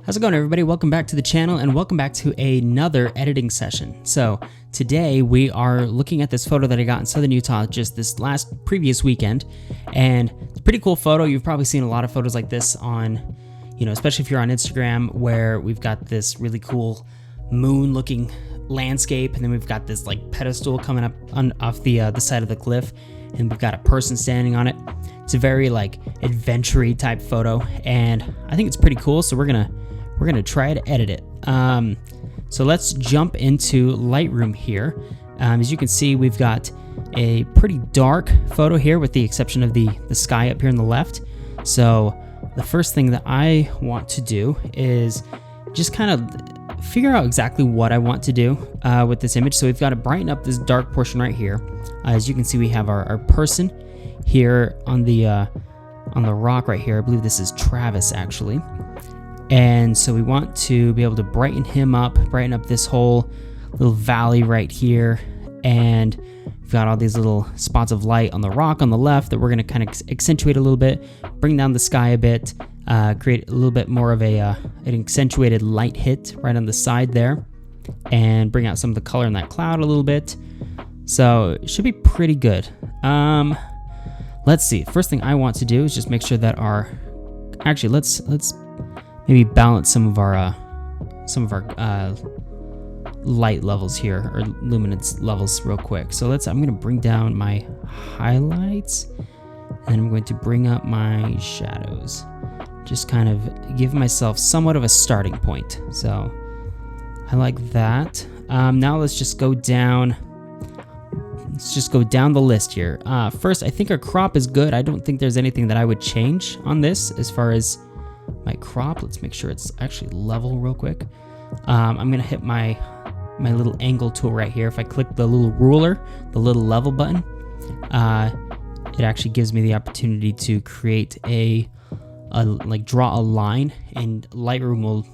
How's it going, everybody? Welcome back to the channel and welcome back to another editing session. So today we are looking at this photo that I got in Southern Utah just this previous weekend, and it's a pretty cool photo. You've probably seen a lot of photos like this on, especially if you're on Instagram, where we've got this really cool moon looking landscape, and then we've got this like pedestal coming up off the side of the cliff, and we've got a person standing on it. It's a very like adventure-y type photo, and I think it's pretty cool. So we're gonna try to edit it. So let's jump into Lightroom here. As you can see, we've got a pretty dark photo here, with the exception of the sky up here on the left. So the first thing that I want to do is just kind of figure out exactly what I want to do with this image. So we've got to brighten up this dark portion right here. As you can see, we have our person here on the rock right here. I believe this is Travis, actually. And so we want to be able to brighten him up, brighten up this whole little valley right here. And we've got all these little spots of light on the rock on the left that we're going to kind of accentuate a little bit, bring down the sky a bit, create a little bit more of an accentuated light hit right on the side there, and bring out some of the color in that cloud a little bit. So it should be pretty good. Let's see. First thing I want to do is just make sure that let's maybe balance some of our light levels here, or luminance levels, real quick. So I'm going to bring down my highlights, and I'm going to bring up my shadows. Just kind of give myself somewhat of a starting point. So I like that. Now let's just go down. Let's just go down the list here. First, I think our crop is good. I don't think there's anything that I would change on this as far as my crop. Let's make sure it's actually level real quick. I'm gonna hit my little angle tool right here. If I click the little ruler, the little level button, it actually gives me the opportunity to create draw a line, and Lightroom will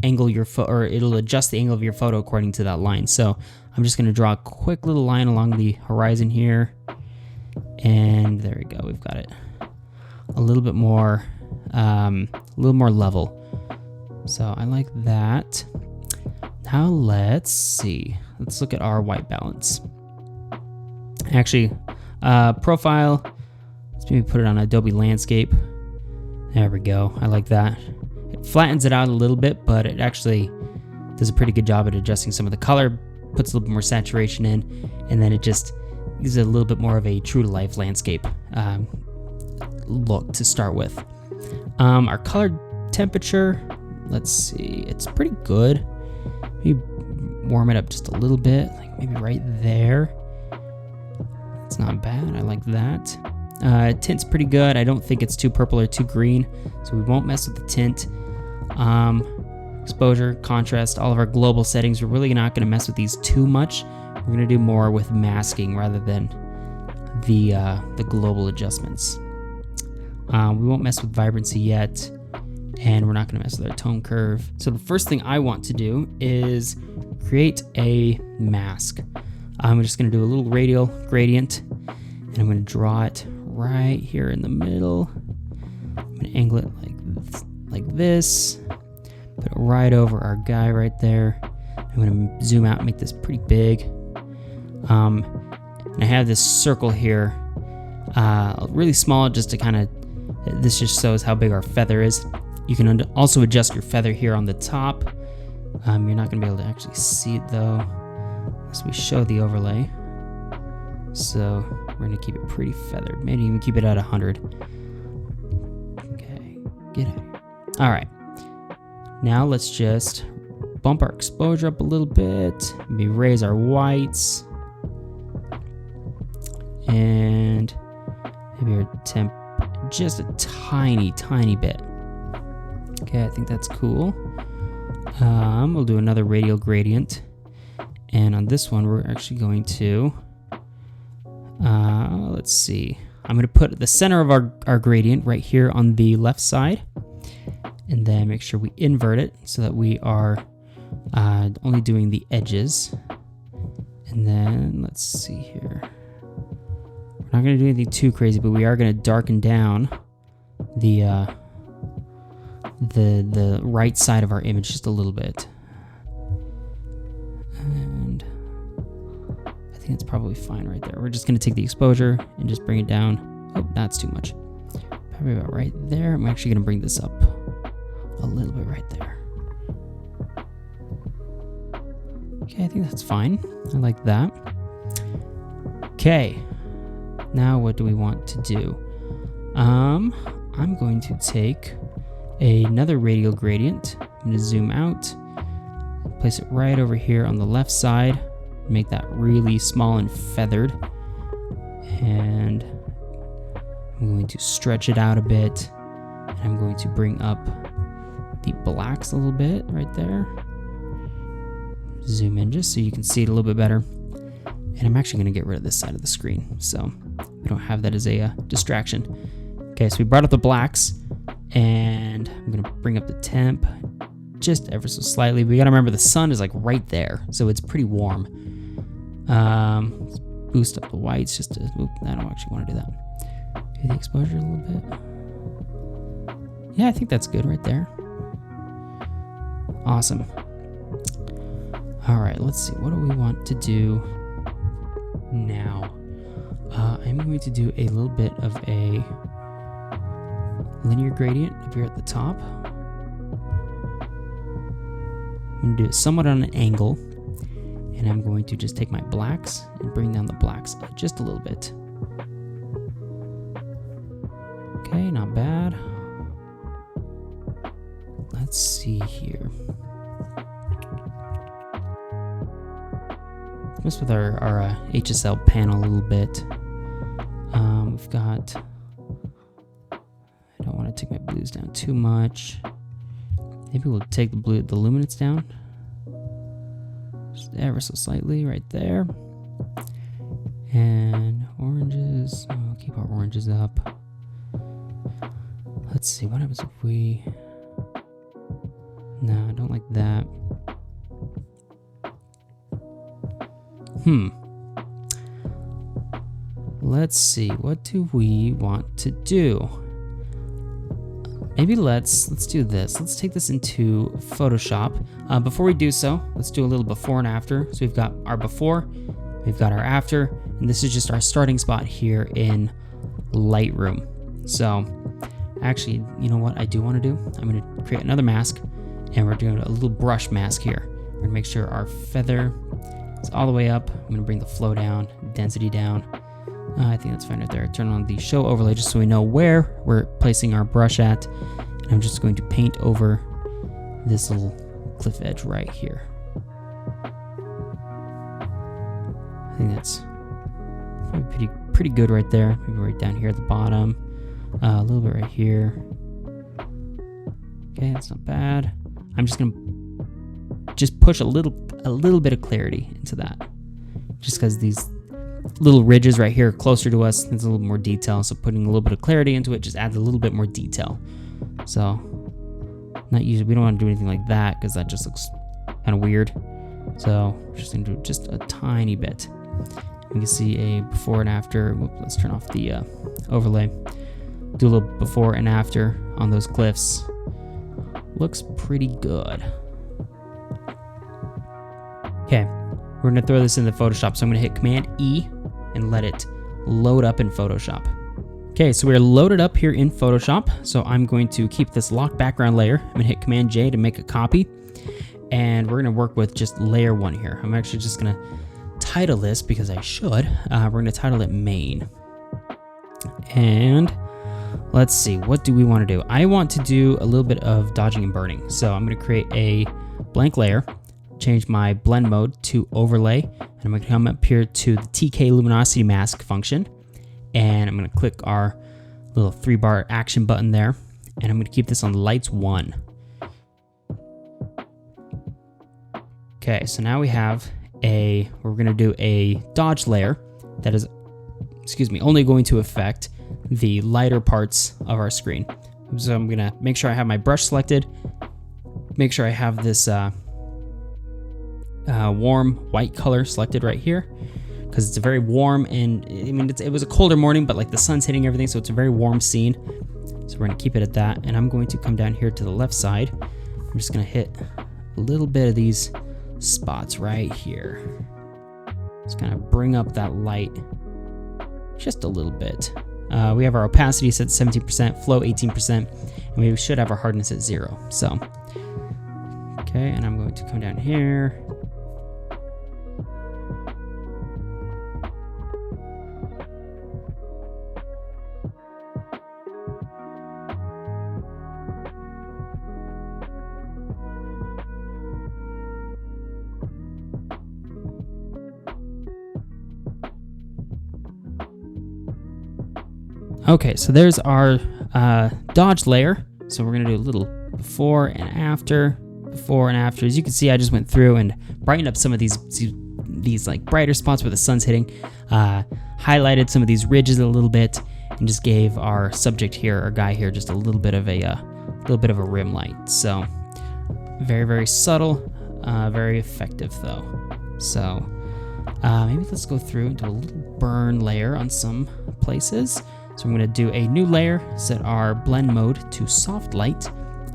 angle your or it'll adjust the angle of your photo according to that line. So I'm just gonna draw a quick little line along the horizon here, and there we go. We've got it a little bit more, level. So I like that. Now let's see. Let's look at our white balance. Actually, profile. Let's maybe put it on Adobe Landscape. There we go. I like that. It flattens it out a little bit, but it actually does a pretty good job at adjusting some of the color, puts a little bit more saturation in, and then it just gives it a little bit more of a true-to-life landscape look to start with. Our color temperature, let's see, it's pretty good. Maybe warm it up just a little bit, like maybe right there. It's not bad. I like that. Tint's pretty good. I don't think it's too purple or too green, so we won't mess with the tint. Exposure, contrast, all of our global settings, we're really not going to mess with these too much. We're going to do more with masking rather than the global adjustments. We won't mess with vibrancy yet, and we're not going to mess with our tone curve. So the first thing I want to do is create a mask. I'm just going to do a little radial gradient, and I'm going to draw it right here in the middle. I'm going to angle it like this, put it right over our guy right there. I'm going to zoom out and make this pretty big. And I have this circle here, really small, just to kind of, this just shows how big our feather is. You can also adjust your feather here on the top. You're not going to be able to actually see it though, unless we show the overlay. So we're going to keep it pretty feathered. Maybe even keep it at 100. Okay, get out of here. All right. Now let's just bump our exposure up a little bit. Maybe raise our whites. And maybe our temp just a tiny bit. Okay, I think that's cool. We'll do another radial gradient. And on this one, we're actually going to, let's see. I'm going to put the center of our gradient right here on the left side. And then make sure we invert it so that we are only doing the edges. And then let's see here. We're not going to do anything too crazy, but we are going to darken down the the right side of our image just a little bit. And I think it's probably fine right there. We're just gonna take the exposure and just bring it down. Oh, that's too much. Probably about right there. I'm actually gonna bring this up a little bit right there. Okay, I think that's fine. I like that. Okay, now what do we want to do? I'm going to take another radial gradient. I'm going to zoom out, place it right over here on the left side, make that really small and feathered. And I'm going to stretch it out a bit. And I'm going to bring up the blacks a little bit right there. Zoom in just so you can see it a little bit better. And I'm actually going to get rid of this side of the screen so we don't have that as a distraction. Okay, so we brought up the blacks, and I'm going to bring up the temp just ever so slightly. We got to remember the sun is like right there, so it's pretty warm. Let's boost up the whites just to, I don't actually want to do that. Do the exposure a little bit. Yeah, I think that's good right there. Awesome. All right, let's see. What do we want to do now? I'm going to do a little bit of a linear gradient up here at the top. I'm going to do it somewhat on an angle, and I'm going to just take my blacks and bring down the blacks just a little bit. Okay, not bad. Let's see here. Mess with our HSL panel a little bit. We've got, I don't want to take my blues down too much. Maybe we'll take the luminance down just ever so slightly right there. And oranges, I'll keep our oranges up. Let's see, what happens if we, no, I don't like that. Let's see, what do we want to do? Maybe let's do this. Let's take this into Photoshop. Before we do so, let's do a little before and after. So we've got our before, we've got our after, and this is just our starting spot here in Lightroom. So actually, you know what I do want to do? I'm going to create another mask, and we're doing a little brush mask here. We're going to make sure our feather is all the way up. I'm going to bring the flow down, density down. I think that's fine right there. Turn on the show overlay just so we know where we're placing our brush at. And I'm just going to paint over this little cliff edge right here. I think that's probably pretty good right there. Maybe right down here at the bottom. A little bit right here. Okay, that's not bad. I'm just gonna push a little bit of clarity into that, just because these little ridges right here are closer to us. There's a little more detail, so putting a little bit of clarity into it just adds a little bit more detail. So not usually, we don't want to do anything like that because that just looks kind of weird. So we're just gonna do just a tiny bit. You can see a before and after. Let's turn off the overlay. Do a little before and after on those cliffs. Looks pretty good. Okay, we're gonna throw this into Photoshop. So I'm gonna hit Command E and let it load up in Photoshop. Okay, so we're loaded up here in Photoshop. So I'm going to keep this locked background layer. I'm gonna hit Command J to make a copy. And we're gonna work with just layer 1 here. I'm actually just gonna title this, because I should. We're gonna title it main. And let's see, what do we want to do? I want to do a little bit of dodging and burning. So I'm going to create a blank layer, change my blend mode to overlay, and I'm going to come up here to the TK luminosity mask function, and I'm going to click our little 3-bar action button there, and I'm going to keep this on lights 1. Okay, so now we have we're going to do a dodge layer that is, only going to affect the lighter parts of our screen. So I'm gonna make sure I have my brush selected, make sure I have this warm white color selected right here, because it's a very warm, and I mean, it was a colder morning, but like the sun's hitting everything, so it's a very warm scene. So So we're gonna keep it at that. And I'm going to come down here to the left side. I'm just gonna hit a little bit of these spots right here. Just kind of bring up that light just a little bit. We have our opacity set to 17%, flow 18%, and we should have our hardness at 0. So, okay, and I'm going to come down here. Okay, so there's our dodge layer. So we're gonna do a little before and after. As you can see, I just went through and brightened up some of these like brighter spots where the sun's hitting, highlighted some of these ridges a little bit, and just gave our subject here, our guy here, just a little bit of a rim light. So very, very subtle, very effective though. So maybe let's go through and do a little burn layer on some places. So I'm going to do a new layer, set our blend mode to soft light,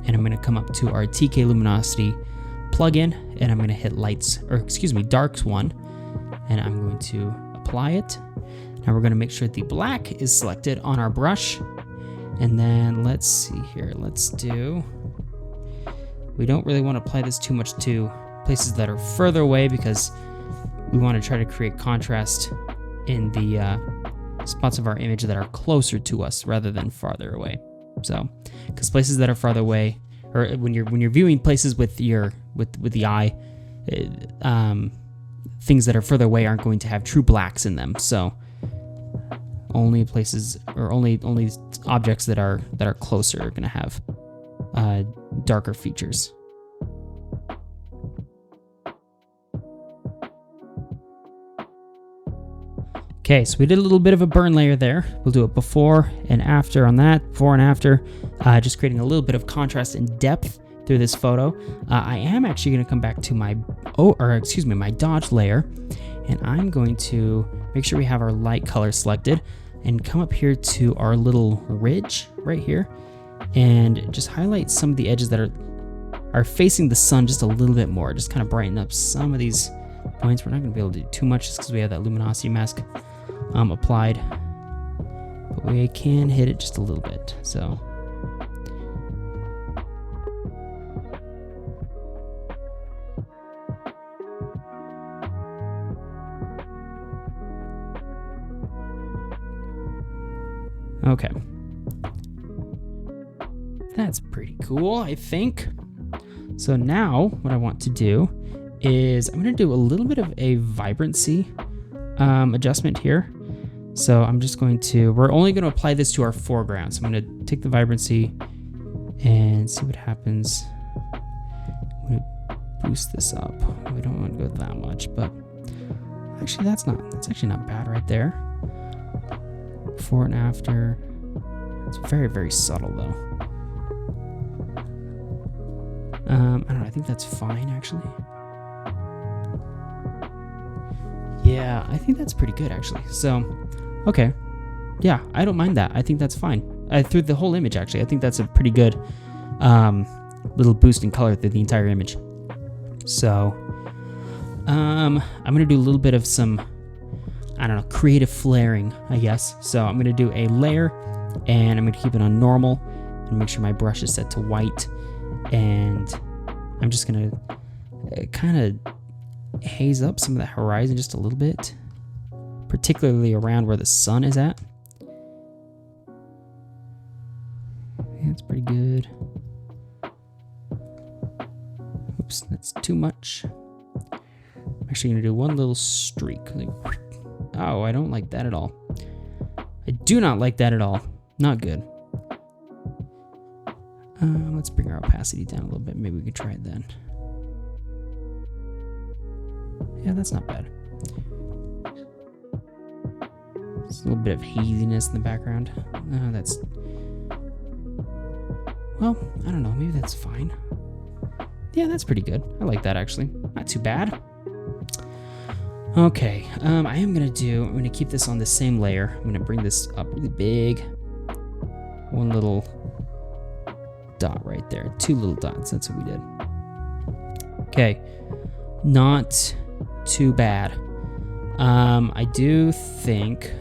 and I'm going to come up to our TK luminosity plugin, and I'm going to hit darks 1, and I'm going to apply it. Now we're going to make sure the black is selected on our brush, and then let's see here. We don't really want to apply this too much to places that are further away because we want to try to create contrast in the spots of our image that are closer to us rather than farther away. So, because places that are farther away, or when you're viewing places with the eye, things that are further away aren't going to have true blacks in them. So, only places or only objects that are closer are going to have darker features. Okay, so we did a little bit of a burn layer there. We'll do it before and after on that, before and after, just creating a little bit of contrast and depth through this photo. I am actually going to come back to my dodge layer, and I'm going to make sure we have our light color selected and come up here to our little ridge right here and just highlight some of the edges that are facing the sun just a little bit more. Just kind of brighten up some of these points. We're not going to be able to do too much just because we have that luminosity mask applied, but we can hit it just a little bit. So okay, that's pretty cool, I think. So now what I want to do is I'm going to do a little bit of a vibrancy adjustment here. So I'm just we're only going to apply this to our foreground. So I'm going to take the vibrancy and see what happens. I'm going to boost this up. We don't want to go that much, but actually that's actually not bad right there. Before and after. It's very, very subtle though. I don't know, I think that's fine actually. Yeah, I think that's pretty good actually. So, okay. Yeah, I don't mind that. I think that's fine. Through the whole image actually. I think that's a pretty good little boost in color through the entire image. So, I'm going to do a little bit of some, I don't know, creative flaring, I guess. So I'm going to do a layer, and I'm going to keep it on normal and make sure my brush is set to white. And I'm just going to kind of haze up some of that horizon just a little bit, particularly around where the sun is at. Yeah, that's pretty good. Oops, that's too much. I'm actually going to do one little streak. Oh, I don't like that at all. I do not like that at all. Not good. Let's bring our opacity down a little bit. Maybe we could try it then. Yeah, that's not bad. Just a little bit of haziness in the background. That's... Well, I don't know. Maybe that's fine. Yeah, that's pretty good. I like that, actually. Not too bad. Okay, I'm going to keep this on the same layer. I'm going to bring this up really big. One little dot right there. 2 little dots. That's what we did. Okay. Not too bad. I do think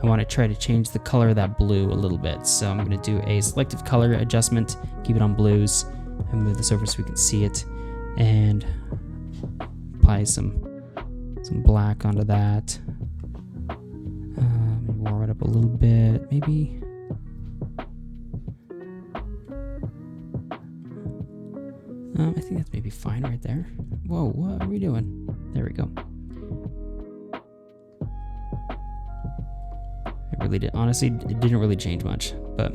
I want to try to change the color of that blue a little bit. So I'm going to do a selective color adjustment, keep it on blues, and move this over so we can see it, and apply some black onto that. Warm it up a little bit, maybe. I think that's maybe fine right there. Whoa, what are we doing? There we go. It really did. Honestly, it didn't really change much, but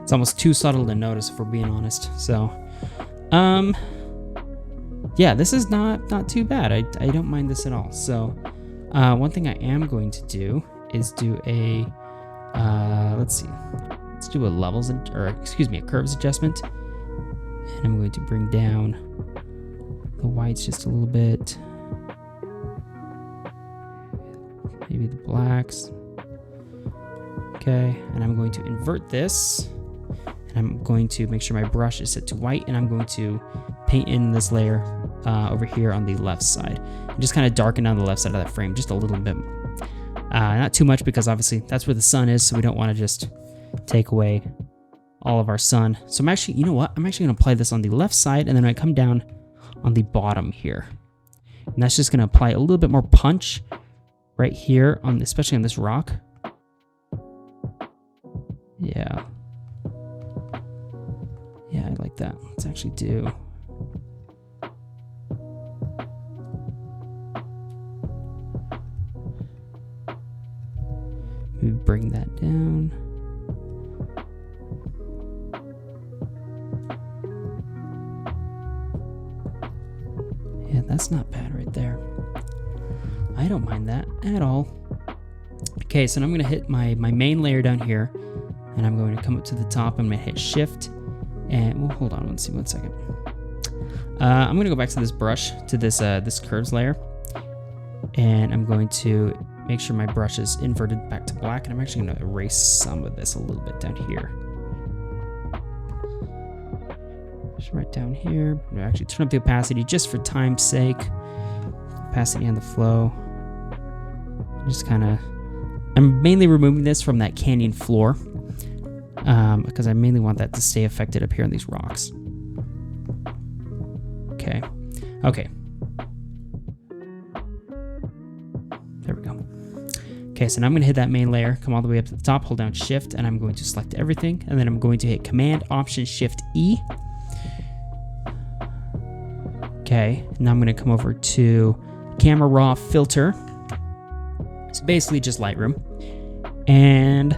it's almost too subtle to notice if we're being honest. So, yeah, this is not too bad. I don't mind this at all. So, one thing I am going to do is do a let's do a a curves adjustment, and I'm going to bring down the whites just a little bit, maybe the blacks. Okay, and I'm going to invert this, and I'm going to make sure my brush is set to white, and I'm going to paint in this layer over here on the left side, and just kind of darken down the left side of that frame just a little bit. Not too much, because obviously that's where the sun is, so we don't want to just take away all of our sun. So I'm actually, you know what? I'm actually going to apply this on the left side, and then I come down on the bottom here. And that's just going to apply a little bit more punch right here, especially on this rock. Yeah. Yeah, I like that. Let's actually do... maybe bring that down. Yeah, that's not bad right there. I don't mind that at all. Okay, so now I'm going to hit my main layer down here, and I'm going to come up to the top. I'm going to hit Shift, and well, hold on, one second. I'm going to go back to this brush, to this this curves layer, and I'm going to make sure my brush is inverted back to black, and I'm actually going to erase some of this a little bit down here. Just right down here. I'm going to actually turn up the opacity just for time's sake. Opacity and the flow. Just kind of... I'm mainly removing this from that canyon floor, because I mainly want that to stay affected up here on these rocks. Okay. Okay. There we go. Okay, so now I'm going to hit that main layer, come all the way up to the top, hold down Shift, and I'm going to select everything, and then I'm going to hit Command, Option, Shift, E. Okay, now I'm going to come over to Camera Raw Filter. It's basically just Lightroom. And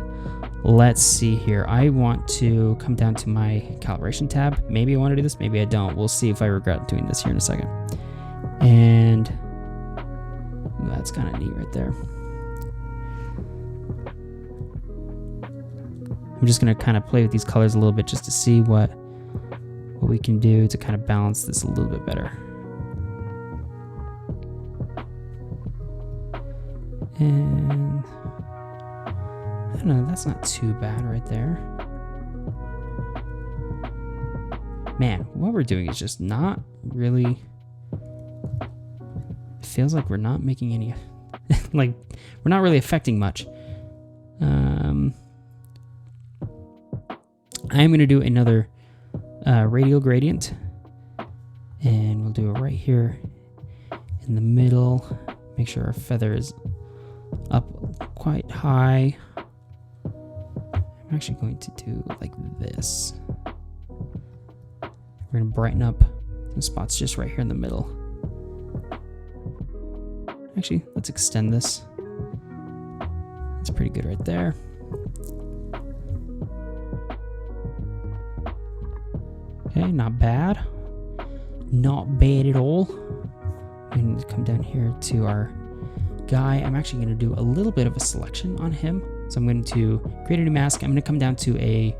let's see here. I want to come down to my calibration tab. Maybe I want to do this, maybe I don't. We'll see if I regret doing this here in a second. And that's kind of neat right there. I'm just going to kind of play with these colors a little bit just to see what we can do to kind of balance this a little bit better. And I don't know, that's not too bad right there. Man, what we're doing is just not really... It feels like we're not making any... like, we're not really affecting much. I am going to do another radial gradient, and we'll do it right here in the middle. Make sure our feather is up quite high. I'm actually going to do like this. We're going to brighten up some spots just right here in the middle. Actually, let's extend this. That's pretty good right there. Okay, not bad. Not bad at all. I'm going to come down here to our guy. I'm actually going to do a little bit of a selection on him. So I'm going to create a new mask. I'm going to come down to a...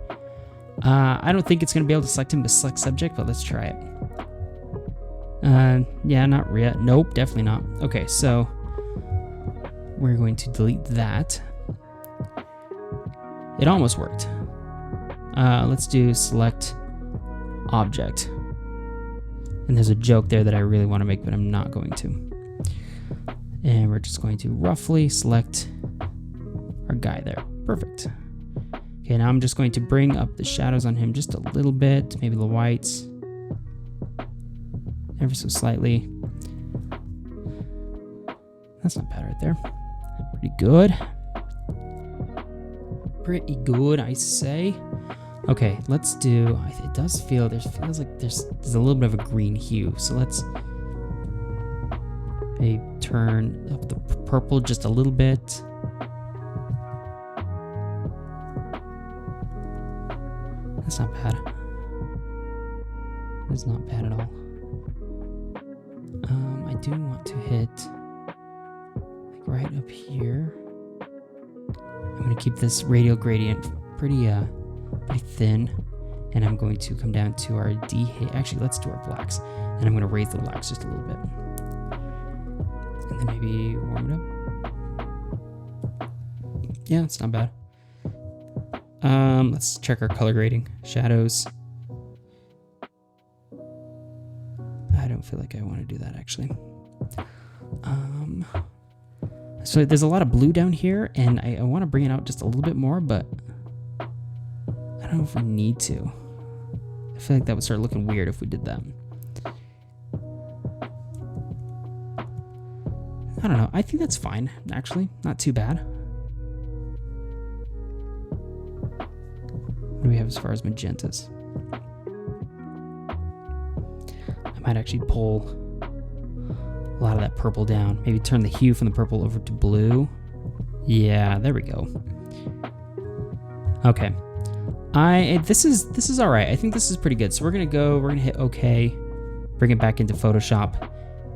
I don't think it's going to be able to select him to select subject, but let's try it. Yeah, not yet. Nope, definitely not. Okay, so we're going to delete that. It almost worked. let's do select object. And there's a joke there that I really want to make, but I'm not going to. And we're just going to roughly select our guy there. Perfect. Okay, now I'm just going to bring up the shadows on him just a little bit, maybe the whites, ever so slightly. That's not bad right there. Pretty good. Pretty good, I say. Okay, let's do, it does feel, feels like there's a little bit of a green hue. So let's maybe turn up the purple just a little bit. That's not bad. That's not bad at all. I do want to hit like right up here. I'm gonna keep this radial gradient pretty thin, and I'm going to come down to our actually let's do our blacks, and I'm gonna raise the blacks just a little bit, and then maybe warm it up. Yeah, it's not bad. Let's check our color grading. Shadows. I don't feel like I want to do that actually. So there's a lot of blue down here, and I want to bring it out just a little bit more, but I don't know if we need to. I feel like that would start looking weird if we did that. I don't know. I think that's fine, actually. Not too bad. What do we have as far as magentas? I might actually pull a lot of that purple down. Maybe turn the hue from the purple over to blue. Yeah, there we go. Okay. This is all right. I think this is pretty good. So we're gonna hit OK, bring it back into Photoshop,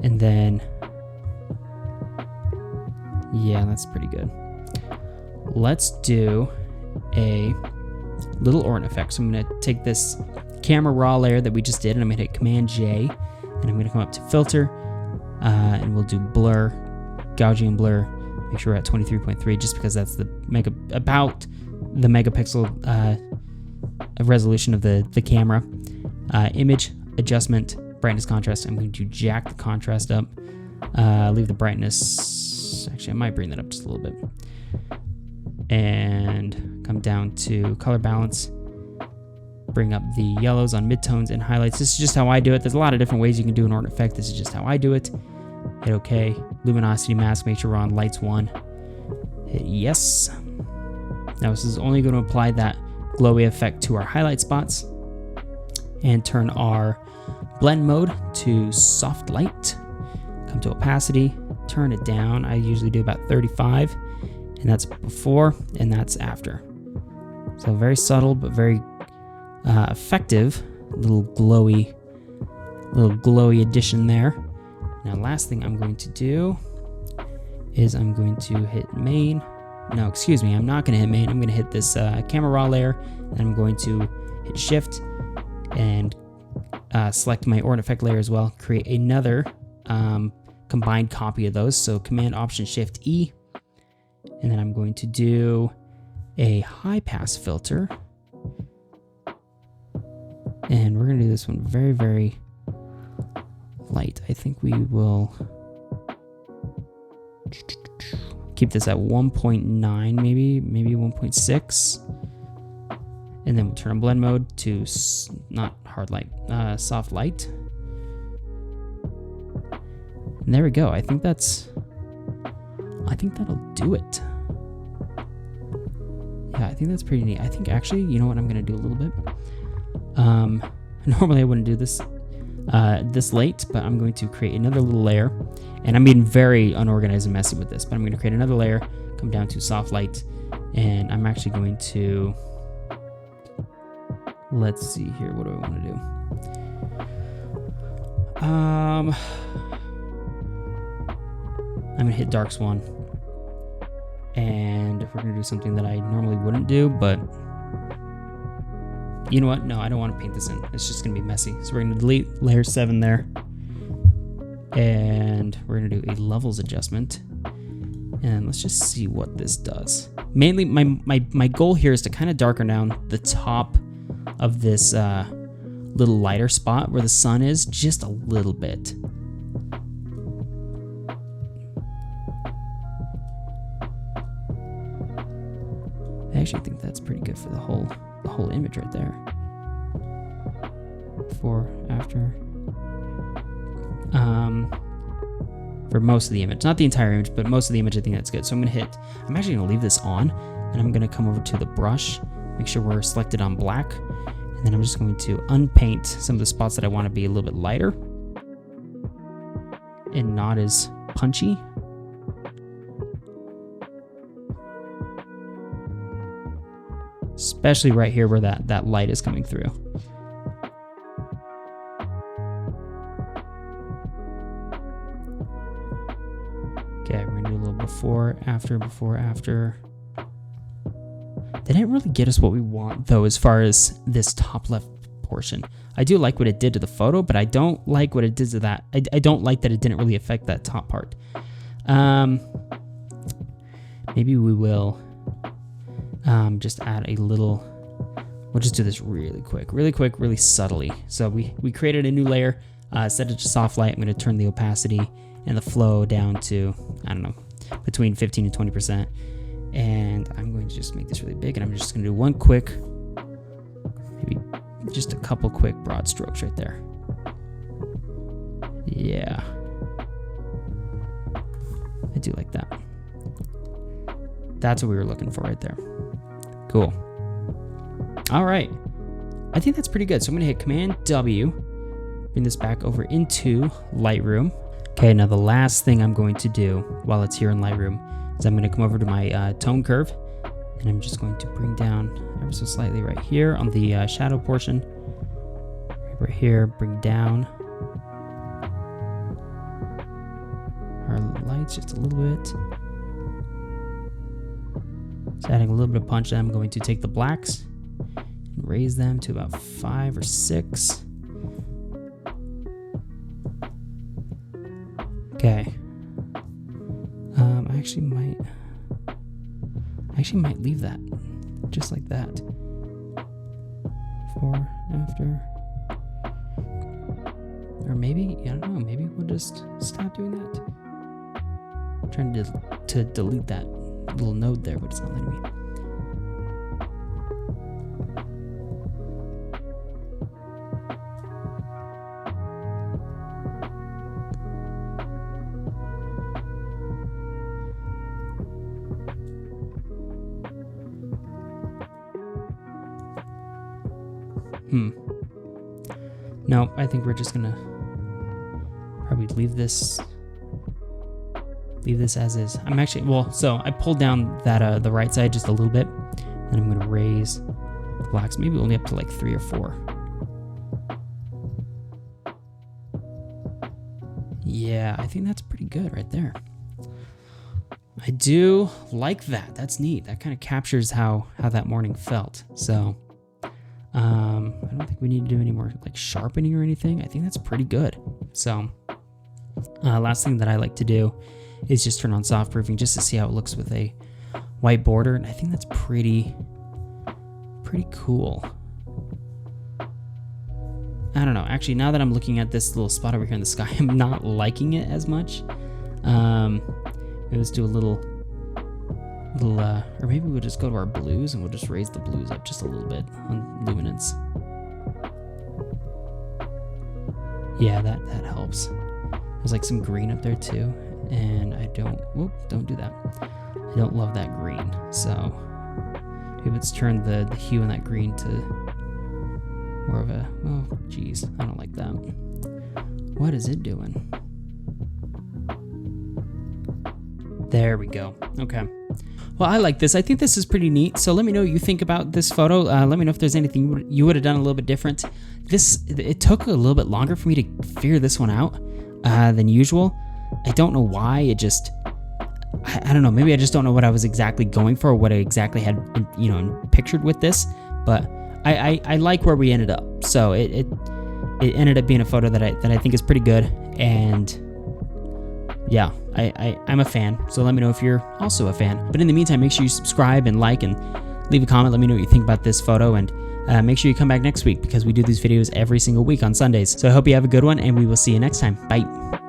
and then yeah, that's pretty good. Let's do a little ornament effect. So I'm gonna take this camera raw layer that we just did, and I'm gonna hit Command J, and I'm gonna come up to Filter, and we'll do Blur, Gaussian Blur. Make sure we're at 23.3, just because that's the about the megapixel resolution of the camera. Image adjustment, brightness, contrast. I'm going to jack the contrast up. Leave the brightness. Actually, I might bring that up just a little bit. And come down to color balance. Bring up the yellows on midtones and highlights. This is just how I do it. There's a lot of different ways you can do an ornament effect. This is just how I do it. Hit OK. Luminosity mask. Make sure we're on lights 1. Hit yes. Now this is only going to apply that glowy effect to our highlight spots. And turn our blend mode to soft light. Come to opacity. Turn it down. I usually do about 35. And that's before and that's after. So very subtle but very effective. Little glowy addition there. Now last thing I'm going to do is I'm going to hit main. No, excuse me, I'm not going to hit main. I'm going to hit this camera raw layer, and I'm going to hit shift and select my ornament effect layer as well. Create another combined copy of those. So Command Option Shift E, and then I'm going to do a high pass filter. And we're going to do this one very, very light. I think we will keep this at 1.9, maybe 1.6. And then we'll turn on blend mode to not hard light, soft light. And there we go. I think that'll do it. Yeah, I think that's pretty neat. I think actually, you know what, I'm going to do a little bit. Normally I wouldn't do this this late, but I'm going to create another little layer, and I'm being very unorganized and messy with this, but I'm going to create another layer, come down to soft light, and I'm actually going to, let's see here, what do I want to do? I'm going to hit dark swan, and we're going to do something that I normally wouldn't do, but you know what? No, I don't want to paint this in. It's just going to be messy. So we're going to delete layer 7 there. And we're going to do a levels adjustment. And let's just see what this does. Mainly, my goal here is to kind of darken down the top of this little lighter spot where the sun is, just a little bit. I actually think that's pretty good for the whole image right there. Before, after. For most of the image, not the entire image, but most of the image, I think that's good. So I'm actually gonna leave this on, and I'm gonna come over to the brush, make sure we're selected on black, and then I'm just going to unpaint some of the spots that I want to be a little bit lighter and not as punchy. Especially right here where that light is coming through. Okay, we're gonna do a little before, after. They didn't really get us what we want though, as far as this top left portion. I do like what it did to the photo, but I don't like what it did to that. I don't like that it didn't really affect that top part. Maybe we will just add a little, we'll just do this really quick, really subtly. So we created a new layer, set it to soft light. I'm gonna turn the opacity and the flow down to, I don't know, between 15 and 20%. And I'm going to just make this really big, and I'm just gonna do one quick, maybe just a couple quick broad strokes right there. Yeah. I do like that. That's what we were looking for right there. Cool. All right. I think that's pretty good. So I'm gonna hit Command W, bring this back over into Lightroom. Okay, now the last thing I'm going to do while it's here in Lightroom is I'm gonna come over to my tone curve, and I'm just going to bring down ever so slightly right here on the shadow portion. Right here, bring down our lights just a little bit. Just adding a little bit of punch, and I'm going to take the blacks and raise them to about 5 or 6. Okay. I actually might leave that just like that. Before, after. Or maybe, I don't know, maybe we'll just stop doing that. I'm trying to delete that little node there, but it's not letting me. No, I think we're just gonna probably leave this as is. I'm actually, well, so I pulled down that the right side just a little bit, and I'm gonna raise the blacks maybe only up to like 3 or 4. Yeah, I think that's pretty good right there. I do like that. That's neat. That kind of captures how that morning felt. So I don't think we need to do any more like sharpening or anything. I think that's pretty good. So last thing that I like to do is just turn on soft proofing just to see how it looks with a white border, and I think that's pretty cool. I don't know. Actually, now that I'm looking at this little spot over here in the sky, I'm not liking it as much. Maybe let's do a little, or maybe we'll just go to our blues and we'll just raise the blues up just a little bit on luminance. Yeah, that helps. There's like some green up there too, and I don't do that. I don't love that green, so maybe let's turn the hue in that green to more of a, oh geez, I don't like that. What is it doing? There we go. Okay. Well, I like this. I think this is pretty neat. So let me know what you think about this photo. Let me know if there's anything you would have done a little bit different. It took a little bit longer for me to figure this one out than usual. I don't know why. It just, I don't know. Maybe I just don't know what I was exactly going for, or what I exactly had, pictured with this. But I like where we ended up. So it ended up being a photo that I think is pretty good, and yeah, I'm a fan, so let me know if you're also a fan. But in the meantime, make sure you subscribe and like and leave a comment. Let me know what you think about this photo, and make sure you come back next week because we do these videos every single week on Sundays. So I hope you have a good one, and we will see you next time. Bye.